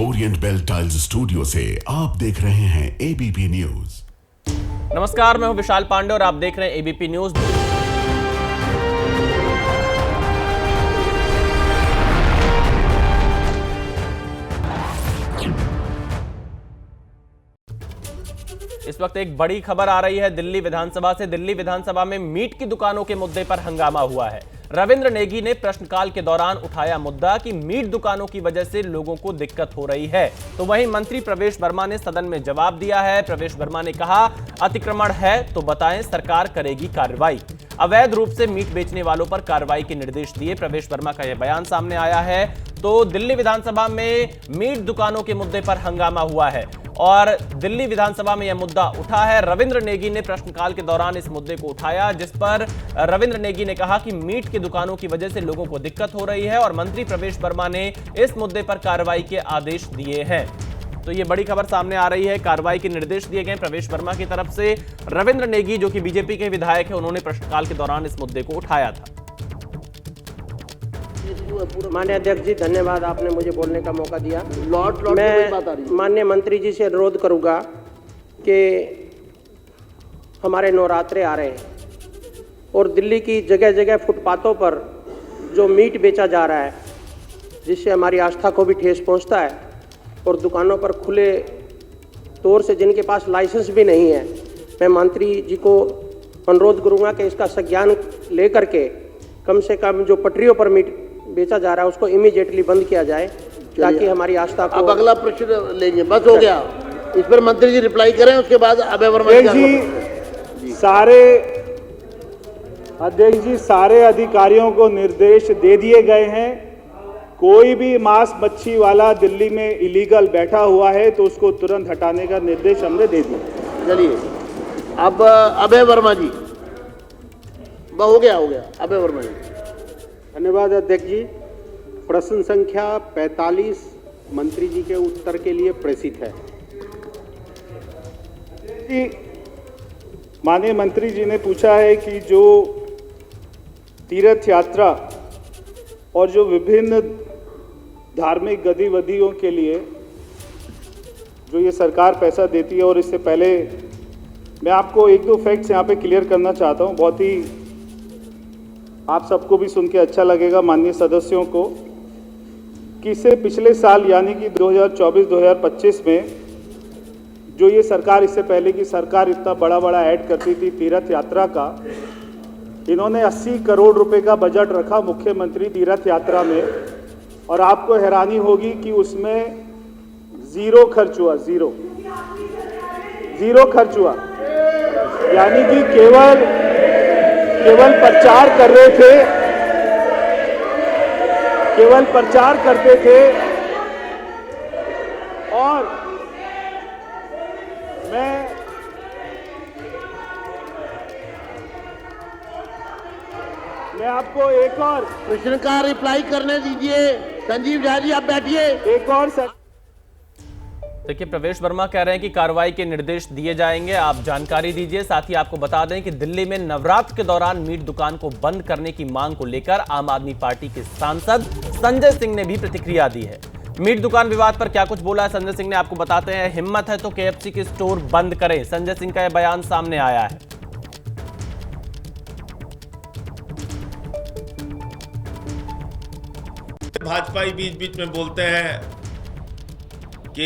Orient bell tiles studio से आप देख रहे हैं एबीपी न्यूज। नमस्कार, मैं हूं विशाल पांडे और आप देख रहे हैं एबीपी न्यूज। इस वक्त एक बड़ी खबर आ रही है दिल्ली विधानसभा से। दिल्ली विधानसभा में मीट की दुकानों के मुद्दे पर हंगामा हुआ है। रविंद्र नेगी ने प्रश्नकाल के दौरान उठाया मुद्दा कि मीट दुकानों की वजह से लोगों को दिक्कत हो रही है, तो वहीं मंत्री प्रवेश वर्मा ने सदन में जवाब दिया है। प्रवेश वर्मा ने कहा, अतिक्रमण है तो बताएं, सरकार करेगी कार्रवाई। अवैध रूप से मीट बेचने वालों पर कार्रवाई के निर्देश दिए। प्रवेश वर्मा का यह बयान सामने आया है। तो दिल्ली विधानसभा में मीट दुकानों के मुद्दे पर हंगामा हुआ है और दिल्ली विधानसभा में यह मुद्दा उठा है। रविंद्र नेगी ने प्रश्नकाल के दौरान इस मुद्दे को उठाया, जिस पर रविंद्र नेगी ने कहा कि मीट की दुकानों की वजह से लोगों को दिक्कत हो रही है और मंत्री प्रवेश वर्मा ने इस मुद्दे पर कार्रवाई के आदेश दिए हैं। तो ये बड़ी खबर सामने आ रही है। कार्रवाई के निर्देश दिए गए प्रवेश वर्मा की तरफ से। रविंद्र नेगी, जो कि बीजेपी के विधायक है, उन्होंने प्रश्नकाल के दौरान इस मुद्दे को उठाया था। माननीय अध्यक्ष जी, धन्यवाद, आपने मुझे बोलने का मौका दिया। मैं माननीय मंत्री जी से अनुरोध करूंगा कि हमारे नवरात्रे आ रहे हैं और दिल्ली की जगह जगह फुटपाथों पर जो मीट बेचा जा रहा है, जिससे हमारी आस्था को भी ठेस पहुंचता है, और दुकानों पर खुले तौर से जिनके पास लाइसेंस भी नहीं है, मैं मंत्री जी को अनुरोध करूंगा कि इसका संज्ञान लेकर के कम से कम जो पटरियों पर मीट बेचा जा रहा है उसको इमीडिएटली बंद किया जाए, ताकि हमारी आस्था को। अब अगला प्रश्न लेंगे, बस हो गया। इस पर मंत्री जी रिप्लाई करें, उसके बाद अभय वर्मा जी। सारे अधिकारियों को निर्देश दे दिए गए हैं। कोई भी मांस मच्छी वाला दिल्ली में इलीगल बैठा हुआ है तो उसको तुरंत हटाने का निर्देश हमने दे दिया। चलिए, अब अभय वर्मा जी। हो गया अभय वर्मा जी। धन्यवाद अध्यक्ष जी। प्रश्न संख्या 45 मंत्री जी के उत्तर के लिए प्रेषित है। माननीय मंत्री जी ने पूछा है कि जो तीर्थ यात्रा और जो विभिन्न धार्मिक गतिविधियों के लिए जो ये सरकार पैसा देती है, और इससे पहले मैं आपको एक दो फैक्ट्स यहाँ पे क्लियर करना चाहता हूँ, बहुत ही आप सबको भी सुन के अच्छा लगेगा, माननीय सदस्यों को, कि इससे पिछले साल यानी कि 2024-2025 में जो ये सरकार, इससे पहले की सरकार इतना बड़ा ऐड करती थी तीर्थ यात्रा का, इन्होंने 80 करोड़ रुपए का बजट रखा मुख्यमंत्री तीर्थ यात्रा में, और आपको हैरानी होगी कि उसमें जीरो खर्च हुआ। खर्च हुआ, यानी कि केवल प्रचार कर रहे थे, केवल प्रचार करते थे। और मैं आपको एक और प्रश्न का रिप्लाई करने दीजिए। संजीव झा जी, आप बैठिए। एक और देखिए, प्रवेश वर्मा कह रहे हैं कि कार्रवाई के निर्देश दिए जाएंगे, आप जानकारी दीजिए। साथ ही आपको बता दें कि दिल्ली में नवरात्र के दौरान मीट दुकान को बंद करने की मांग को लेकर आम आदमी पार्टी के सांसद संजय सिंह ने भी प्रतिक्रिया दी है। मीट दुकान विवाद पर क्या कुछ बोला है संजय सिंह ने, आपको बताते हैं। हिम्मत है तो केएफसी के स्टोर बंद करें, संजय सिंह का यह बयान सामने आया है। भाजपा बीच में बोलते हैं कि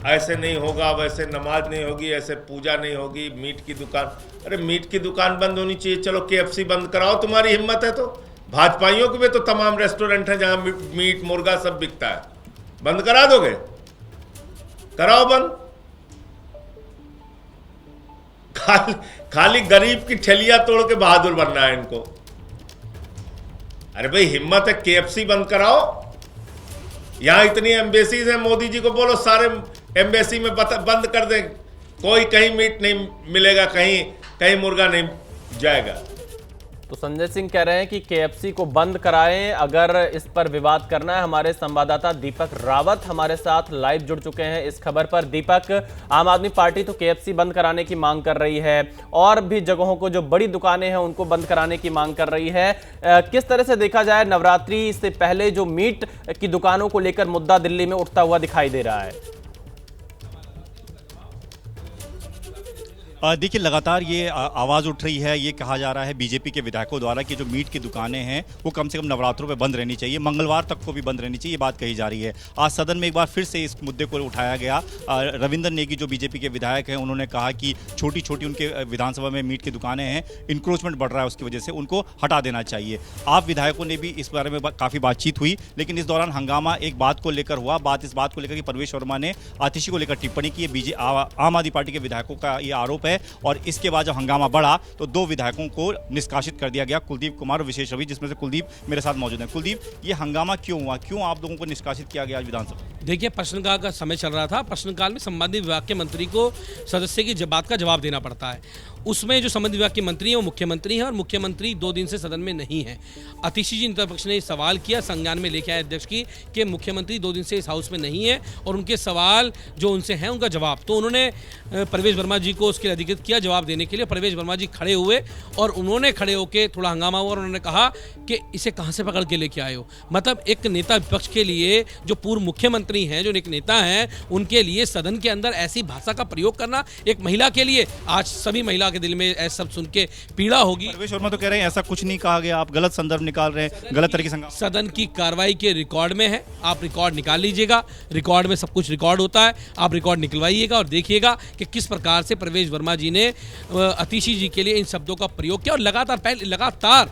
ऐसे नहीं होगा, वैसे नमाज नहीं होगी, ऐसे पूजा नहीं होगी, मीट की दुकान। अरे मीट की दुकान बंद होनी चाहिए, चलो केएफसी बंद कराओ, तुम्हारी हिम्मत है तो। भाजपाइयों के भी तो तमाम रेस्टोरेंट हैं जहां मीट मुर्गा सब बिकता है, बंद करा दोगे? कराओ बंद। खाली गरीब की ठेलियां तोड़ के बहादुर बनना है इनको। अरे भाई, हिम्मत है, केएफसी बंद कराओ। यहां इतनी एम्बेसीज हैं, मोदी जी को बोलो सारे एम्बेसी में बंद कर दें, कोई कहीं मीट नहीं मिलेगा, कहीं मुर्गा नहीं जाएगा। तो संजय सिंह कह रहे हैं कि केएफसी को बंद कराएं अगर इस पर विवाद करना है। हमारे संवाददाता दीपक रावत हमारे साथ लाइव जुड़ चुके हैं इस खबर पर। दीपक, आम आदमी पार्टी तो केएफसी बंद कराने की मांग कर रही है और भी जगहों को जो बड़ी दुकानें हैं उनको बंद कराने की मांग कर रही है। किस तरह से देखा जाए, नवरात्रि से पहले जो मीट की दुकानों को लेकर मुद्दा दिल्ली में उठता हुआ दिखाई दे रहा है? देखिए, लगातार ये आवाज़ उठ रही है, ये कहा जा रहा है बीजेपी के विधायकों द्वारा कि जो मीट की दुकानें हैं वो कम से कम नवरात्रों में बंद रहनी चाहिए, मंगलवार तक को भी बंद रहनी चाहिए, ये बात कही जा रही है। आज सदन में एक बार फिर से इस मुद्दे को उठाया गया। रविंद्र नेगी जो बीजेपी के विधायक हैं उन्होंने कहा कि छोटी छोटी उनके विधानसभा में मीट की दुकानें हैं, इंक्रोचमेंट बढ़ रहा है, उसकी वजह से उनको हटा देना चाहिए। आप विधायकों ने भी इस बारे में काफ़ी बातचीत हुई, लेकिन इस दौरान हंगामा एक बात को लेकर हुआ। इस बात को लेकर कि परवेश वर्मा ने आतिशी को लेकर टिप्पणी की। आम आदमी पार्टी के विधायकों का ये आरोप है और इसके बाद जब हंगामा बढ़ा तो 2 विधायकों को निष्कासित कर दिया गया, कुलदीप कुमार और विशेष रवि, जिसमें से कुलदीप मेरे साथ मौजूद हैं। कुलदीप, ये हंगामा क्यों हुआ, क्यों आप लोगों को निष्कासित किया गया आज विधानसभा? देखिए, प्रश्नकाल का समय चल रहा था। प्रश्नकाल में संबंधित विभाग के मंत्री को सदस्य की बात का जवाब देना पड़ता है। उसमें जो संबंधित विभाग के मंत्री हैं वो मुख्यमंत्री हैं और मुख्यमंत्री 2 दिन से सदन में नहीं है। आतिशी जी नेता पक्ष ने सवाल किया, संज्ञान में लेके आए अध्यक्ष की कि मुख्यमंत्री 2 दिन से इस हाउस में नहीं है और उनके सवाल जो उनसे हैं उनका जवाब। तो उन्होंने परवेश वर्मा जी को उसके लिए अधिकृत किया जवाब देने के लिए। परवेश वर्मा जी खड़े हुए और उन्होंने खड़े होकर थोड़ा हंगामा हुआ और उन्होंने कहा कि इसे कहाँ से पकड़ के लेके आए हो। मतलब एक नेता विपक्ष के लिए, जो पूर्व मुख्यमंत्री हैं, जो एक नेता हैं, उनके लिए सदन के अंदर ऐसी भाषा का प्रयोग करना एक महिला के लिए, आज सभी महिला के दिल में ऐसा सब सुन के पीड़ा होगी। परवेश वर्मा तो कह रहे हैं ऐसा कुछ नहीं कहा गया, आप गलत संदर्भ निकाल रहे हैं, गलत तरीके से। सदन की कार्रवाई के रिकॉर्ड में है, आप रिकॉर्ड निकाल लीजिएगा, रिकॉर्ड में सब कुछ रिकॉर्ड होता है, आप रिकॉर्ड निकलवाइएगा और देखिएगा कि किस प्रकार से परवेश वर्मा जी ने आतिशी जी के लिए इन शब्दों का प्रयोग किया और लगातार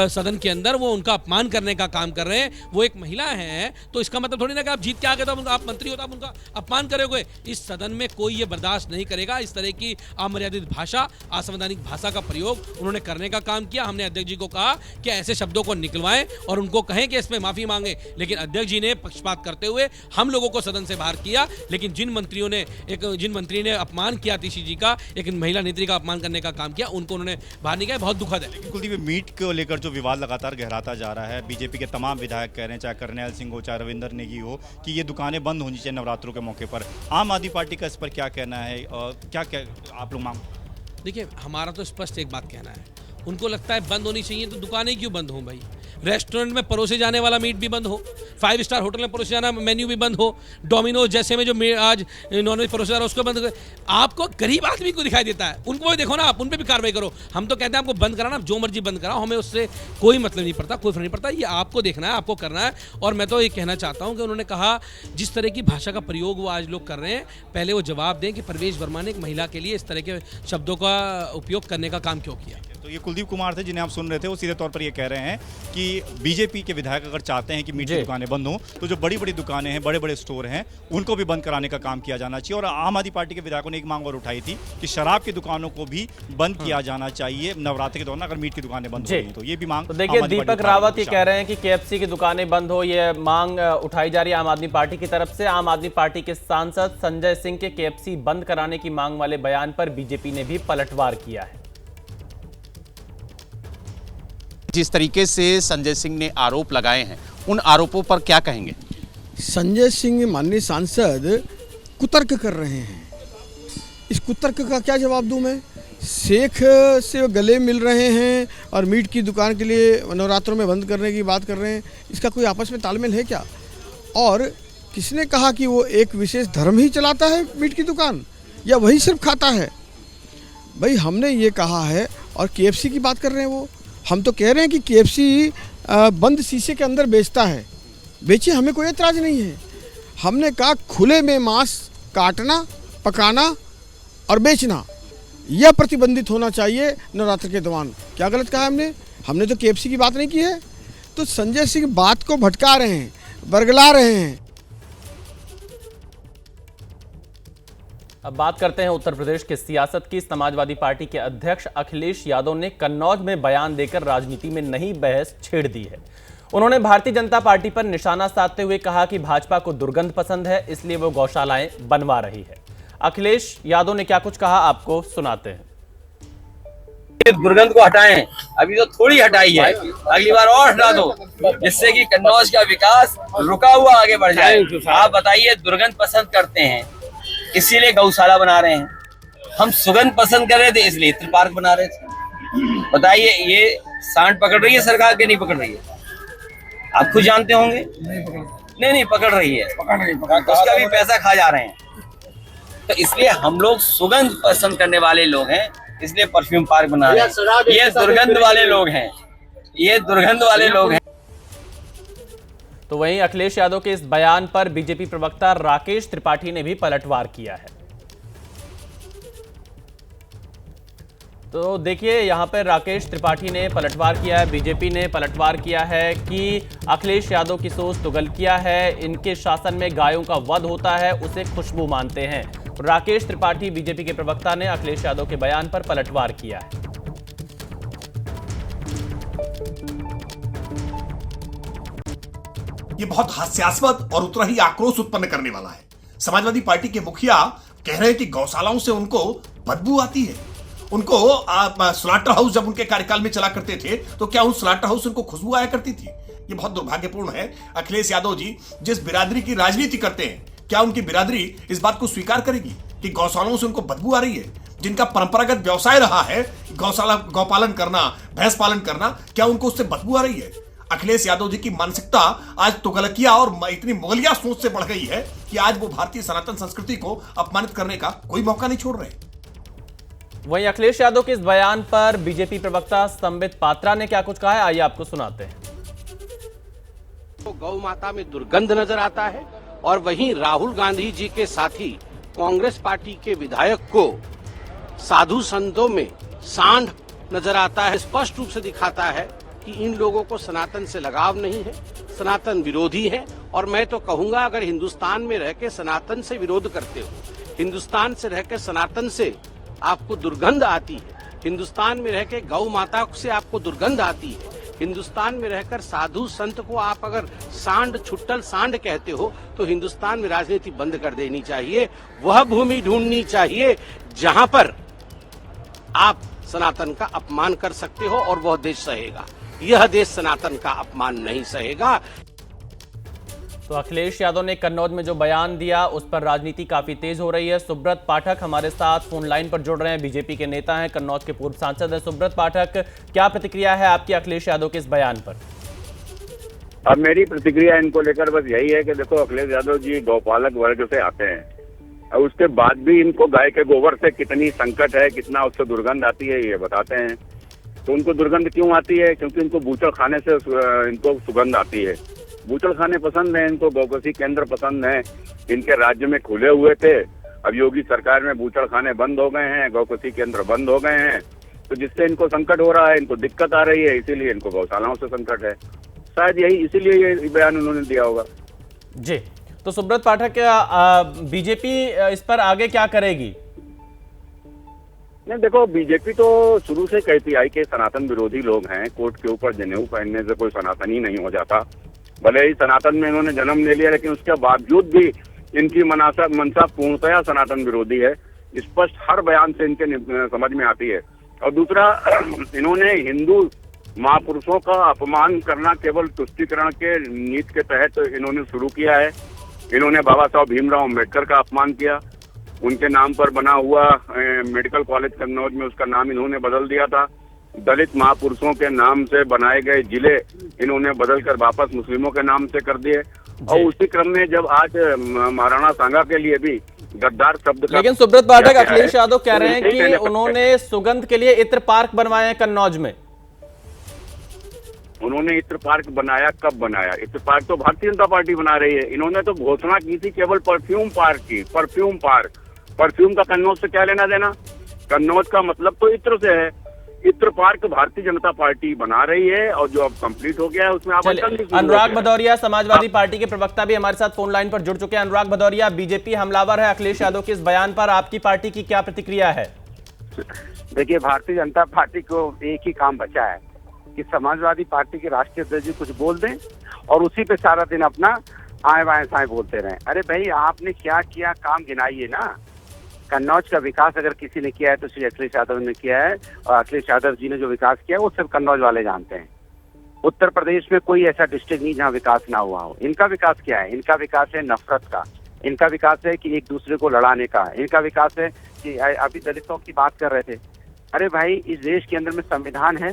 सदन के अंदर वो उनका अपमान करने का काम कर रहे हैं। वो एक महिला हैं तो इसका मतलब थोड़ी ना कि आप जीत के आ गए तो आप मंत्री हो तो आप उनका अपमान करोगे। इस सदन में कोई ये बर्दाश्त नहीं करेगा। इस तरह की अमर्यादित भाषा, असंवैधानिक भाषा का प्रयोग उन्होंने करने का काम किया। हमने अध्यक्ष जी को कहा कि ऐसे शब्दों को निकलवाएं और उनको कहें कि इसमें माफी मांगे, लेकिन अध्यक्ष जी ने पक्षपात करते हुए हम लोगों को सदन से बाहर किया। लेकिन जिन मंत्री ने अपमान किया आतिशी जी का, एक महिला नेत्री का अपमान करने का काम किया, उनको उन्होंने बाहर निकाला। बहुत दुखद है। कुलदीप, मीट को लेकर जो विवाद लगातार गहराता जा रहा है, बीजेपी के तमाम विधायक कह रहे हैं, चाहे करनैल सिंह हो, चाहे रविंद्र नेगी हो, कि ये दुकानें बंद होनी चाहिए नवरात्रों के मौके पर। आम आदमी पार्टी का इस पर क्या कहना है और क्या आप लोग मांग? देखिए, हमारा तो स्पष्ट एक बात कहना है, उनको लगता है बंद होनी चाहिए तो दुकानें क्यों बंद हो भाई? रेस्टोरेंट में परोसे जाने वाला मीट भी बंद हो, 5 स्टार होटल में परोसे जाना मेन्यू भी बंद हो, डोमिनोज जैसे में जो आज नॉनवेज परोसे जा रहा है उसको बंद कर। आपको गरीब आदमी को दिखाई देता है, उनको भी देखो ना, आप उन पर भी कार्रवाई करो। हम तो कहते हैं आपको बंद कराना, जो मर्जी बंद कराओ, हमें उससे कोई मतलब नहीं पड़ता, कोई फर्क नहीं पड़ता। ये आपको देखना है, आपको करना है। और मैं तो ये कहना चाहता हूँ कि उन्होंने कहा जिस तरह की भाषा का प्रयोग वो आज लोग कर रहे हैं, पहले वो जवाब दें कि परवेश वर्मा ने एक महिला के लिए इस तरह के शब्दों का उपयोग करने का काम क्यों किया। तो ये कुलदीप कुमार थे जिन्हें आप सुन रहे थे, वो सीधे तौर पर ये कह रहे हैं कि बीजेपी के विधायक अगर चाहते हैं कि मीट की दुकानें बंद हों तो जो बड़ी बड़ी दुकानें हैं, बड़े बड़े स्टोर हैं, उनको भी बंद कराने का काम किया जाना चाहिए। और आम आदमी पार्टी के विधायकों ने एक मांग और उठाई थी कि शराब की दुकानों को भी बंद किया जाना चाहिए नवरात्रि के दौरान, अगर मीट की दुकानें बंद हो रही तो ये भी मांग। तो देखिए, दीपक रावत ये कह रहे हैं कि केएफसी की दुकानें बंद हो, ये मांग उठाई जा रही है आम आदमी पार्टी की तरफ से। आम आदमी पार्टी के सांसद संजय सिंह के केएफसी बंद कराने की मांग वाले बयान पर बीजेपी ने भी पलटवार किया है। जिस तरीके से संजय सिंह ने आरोप लगाए हैं, उन आरोपों पर क्या कहेंगे? संजय सिंह माननीय सांसद कुतर्क कर रहे हैं। इस कुतर्क का क्या जवाब दूं मैं? शेख से गले मिल रहे हैं और मीट की दुकान के लिए नवरात्रों में बंद करने की बात कर रहे हैं। इसका कोई आपस में तालमेल है क्या? और किसने कहा कि वो एक विशेष धर्म ही चलाता है मीट की दुकान, या वही सिर्फ खाता है? भाई, हमने ये कहा है और केएफसी की बात कर रहे हैं वो। हम तो कह रहे हैं कि केएफसी बंद शीशे के अंदर बेचता है, बेचिए, हमें कोई एतराज़ नहीं है। हमने कहा खुले में मांस काटना, पकाना और बेचना यह प्रतिबंधित होना चाहिए नवरात्र के दौरान। क्या गलत कहा हमने? हमने तो केएफसी की बात नहीं की है। तो संजय सिंह बात को भटका रहे हैं, बरगला रहे हैं। अब बात करते हैं उत्तर प्रदेश की सियासत की। समाजवादी पार्टी के अध्यक्ष अखिलेश यादव ने कन्नौज में बयान देकर राजनीति में नई बहस छेड़ दी है। उन्होंने भारतीय जनता पार्टी पर निशाना साधते हुए कहा कि भाजपा को दुर्गंध पसंद है, इसलिए वो गौशालाएं बनवा रही है। अखिलेश यादव ने क्या कुछ कहा, आपको सुनाते हैं। दुर्गंध को हटाएं। अभी तो थोड़ी हटाई है, अगली बार और हटा दो, जिससे कि कन्नौज का विकास रुका हुआ आगे बढ़ जाए। आप बताइए, दुर्गंध पसंद करते हैं इसीलिए गौशाला बना रहे हैं, हम सुगंध पसंद कर रहे थे इसलिए इत्र पार्क बना रहे थे। बताइए, ये सांड पकड़ रही है सरकार के नहीं पकड़ रही है? आप खुद जानते होंगे। नहीं पकड़ रही है, उसका भी पैसा खा जा रहे हैं। तो इसलिए हम लोग सुगंध पसंद करने वाले लोग हैं, इसलिए परफ्यूम पार्क बना रहे हैं। ये दुर्गंध वाले लोग हैं, ये दुर्गंध वाले लोग हैं। तो वहीं अखिलेश यादव के इस बयान पर बीजेपी प्रवक्ता राकेश त्रिपाठी ने भी पलटवार किया है। तो देखिए, यहां पर राकेश त्रिपाठी ने पलटवार किया है, बीजेपी ने पलटवार किया है कि अखिलेश यादव की सोच तुगलकिया है, इनके शासन में गायों का वध होता है, उसे खुशबू मानते हैं। राकेश त्रिपाठी बीजेपी के प्रवक्ता ने अखिलेश यादव के बयान पर पलटवार किया है। ये बहुत हास्यास्पद और उतना ही आक्रोश उत्पन्न करने वाला है। समाजवादी पार्टी के मुखिया कह रहे हैं कि गौशालाओं से उनको बदबू आती है। उनको स्लॉटर हाउस जब उनके कार्यकाल में चला करते थे तो क्या उन स्लॉटर हाउस उनको खुशबू आया करती थी? ये बहुत दुर्भाग्यपूर्ण है। अखिलेश यादव जी जिस बिरादरी की राजनीति करते हैं, क्या उनकी बिरादरी इस बात को स्वीकार करेगी कि गौशालाओं से उनको बदबू आ रही है? जिनका परंपरागत व्यवसाय रहा है गौपालन करना, भैंस पालन करना, क्या उनको उससे बदबू आ रही है? अखिलेश यादव जी की मानसिकता आज तुगलकिया और इतनी मुगलिया सोच से बढ़ गई है कि आज वो भारतीय सनातन संस्कृति को अपमानित करने का कोई मौका नहीं छोड़ रहे। वहीं अखिलेश यादव के इस बयान पर बीजेपी प्रवक्ता संबित पात्रा ने क्या कुछ कहा है, आइए आपको सुनाते हैं। तो गौ माता में दुर्गंध नजर आता है और वहीं राहुल गांधी जी के साथी कांग्रेस पार्टी के विधायक को साधु संतों में सांड नजर आता है। स्पष्ट रूप से दिखाता है कि इन लोगों को सनातन से लगाव नहीं है, सनातन विरोधी है। और मैं तो कहूंगा, अगर हिंदुस्तान में रह के सनातन से विरोध करते हो, हिंदुस्तान से रह के सनातन से आपको दुर्गंध आती है, हिंदुस्तान में रह के गौ माता से आपको दुर्गंध आती है, हिंदुस्तान में रहकर साधु संत को आप अगर सांड, छुट्टल सांड कहते हो, तो हिंदुस्तान में राजनीति बंद कर देनी चाहिए। वह भूमि ढूंढनी चाहिए जहां पर आप सनातन का अपमान कर सकते हो और वह देश सहेगा। यह देश सनातन का अपमान नहीं सहेगा। तो अखिलेश यादव ने कन्नौज में जो बयान दिया उस पर राजनीति काफी तेज हो रही है। सुब्रत पाठक हमारे साथ फोन लाइन पर जुड़ रहे हैं, बीजेपी के नेता हैं, कन्नौज के पूर्व सांसद हैं। सुब्रत पाठक, क्या प्रतिक्रिया है आपकी अखिलेश यादव के इस बयान पर? अब मेरी प्रतिक्रिया इनको लेकर बस यही है कि देखो, अखिलेश यादव जी गौपालक वर्ग से आते हैं और उसके बाद भी इनको गाय के गोबर से कितनी संकट है, कितना उससे दुर्गंध आती है, ये बताते हैं। तो उनको दुर्गंध क्यों आती है? क्योंकि इनको बूचड़ खाने से इनको सुगंध आती है। बूचड़ खाने पसंद है इनको, गौकसी केंद्र पसंद है। इनके राज्य में खुले हुए थे, अब योगी सरकार में बूचड़ खाने बंद हो गए हैं, गौकसी केंद्र बंद हो गए हैं, तो जिससे इनको संकट हो रहा है, इनको दिक्कत आ रही है, इसीलिए इनको गौशालाओं से संकट है। शायद यही इसीलिए ये बयान उन्होंने दिया होगा। जी, तो सुब्रत पाठक, बीजेपी इस पर आगे क्या करेगी? नहीं, देखो, बीजेपी तो शुरू से कहती आई कि सनातन विरोधी लोग हैं, कोर्ट के ऊपर जनेऊ पहनने से कोई सनातनी नहीं हो जाता। भले ही सनातन में इन्होंने जन्म ले लिया, लेकिन उसके बावजूद भी इनकी मनसा पूर्णतया सनातन विरोधी है। स्पष्ट हर बयान से इनके समझ में आती है। और दूसरा, इन्होंने हिंदू महापुरुषों का अपमान करना केवल तुष्टीकरण के नीति के तहत इन्होंने शुरू किया है। इन्होंने बाबा साहब भीमराव अम्बेडकर का अपमान किया। उनके नाम पर बना हुआ मेडिकल कॉलेज कन्नौज में उसका नाम इन्होंने बदल दिया था। दलित महापुरुषों के नाम से बनाए गए जिले इन्होंने बदलकर वापस मुस्लिमों के नाम से कर दिए। और उसी क्रम में जब आज महाराणा सांगा के लिए भी गद्दार शब्द, लेकिन सुब्रत पाठक, अखिलेश यादव कह रहे हैं कि उन्होंने सुगंध के लिए इत्र पार्क बनवाए हैं कन्नौज में। उन्होंने इत्र पार्क बनाया, कब बनाया? इत्र पार्क तो भारतीय जनता पार्टी बना रही है। इन्होंने तो घोषणा की थी केवल परफ्यूम पार्क की। परफ्यूम पार्क, परफ्यूम का कन्नौज से क्या लेना देना? कन्नौज का मतलब तो इत्र से है। इत्र पार्क भारतीय जनता पार्टी बना रही है और जो अब कंप्लीट हो गया है उसमें अनुराग भदौरिया, समाजवादी पार्टी के प्रवक्ता, भी हमारे साथ फोन लाइन पर जुड़ चुके हैं। अनुराग भदौरिया, बीजेपी हमलावर है अखिलेश यादव के इस बयान पर, आपकी पार्टी की क्या प्रतिक्रिया है? देखिए, भारतीय जनता पार्टी को एक ही काम बचा है कि समाजवादी पार्टी के राष्ट्रीय अध्यक्ष जी कुछ बोल दें और उसी पे सारा दिन अपना आए बाएं साएं बोलते रहें। अरे भाई, आपने क्या किया, काम गिनाइए ना। कन्नौज का विकास अगर किसी ने किया है तो श्री अखिलेश यादव ने किया है, और अखिलेश यादव जी ने जो विकास किया है वो सिर्फ कन्नौज वाले जानते हैं। उत्तर प्रदेश में कोई ऐसा डिस्ट्रिक्ट नहीं जहाँ विकास ना हुआ हो। इनका विकास क्या है? इनका विकास है नफरत का, इनका विकास है कि एक दूसरे को लड़ाने का, इनका विकास है कि अभी दलितों की बात कर रहे थे। अरे भाई, इस देश के अंदर में संविधान है,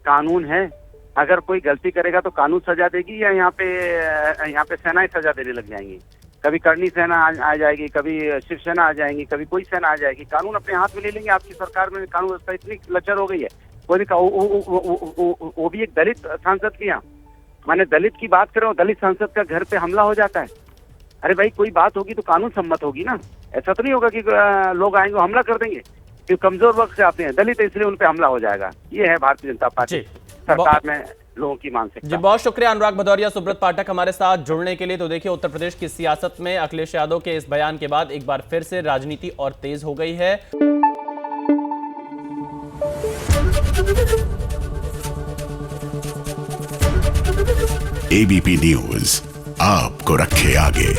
कानून है, अगर कोई गलती करेगा तो कानून सजा देगी या यहाँ पे सेनाएं सजा देने लग जाएंगी। कभी करनी सेना आ जाएगी, कभी शिवसेना आ जाएंगी, कभी कोई सेना आ जाएगी, कानून अपने हाथ में ले लेंगे। आपकी सरकार में कानून व्यवस्था इतनी लचर हो गई है। कोई वो भी एक दलित सांसद की, यहाँ मैंने दलित की बात कर रहा हूँ, दलित सांसद का घर पे हमला हो जाता है। अरे भाई, कोई बात होगी तो कानून सम्मत होगी ना, ऐसा तो नहीं होगा कि लोग आएंगे हमला कर देंगे कि कमजोर वर्ग से आते हैं, दलित इसलिए उन पे हमला हो जाएगा। ये है भारतीय जनता पार्टी सरकार में लोगों की मानसिकता। जी, बहुत शुक्रिया अनुराग भदौरिया, सुब्रत पाठक हमारे साथ जुड़ने के लिए। तो देखिए, उत्तर प्रदेश की सियासत में अखिलेश यादव के इस बयान के बाद एक बार फिर से राजनीति और तेज हो गई है। एबीपी न्यूज आपको रखे आगे।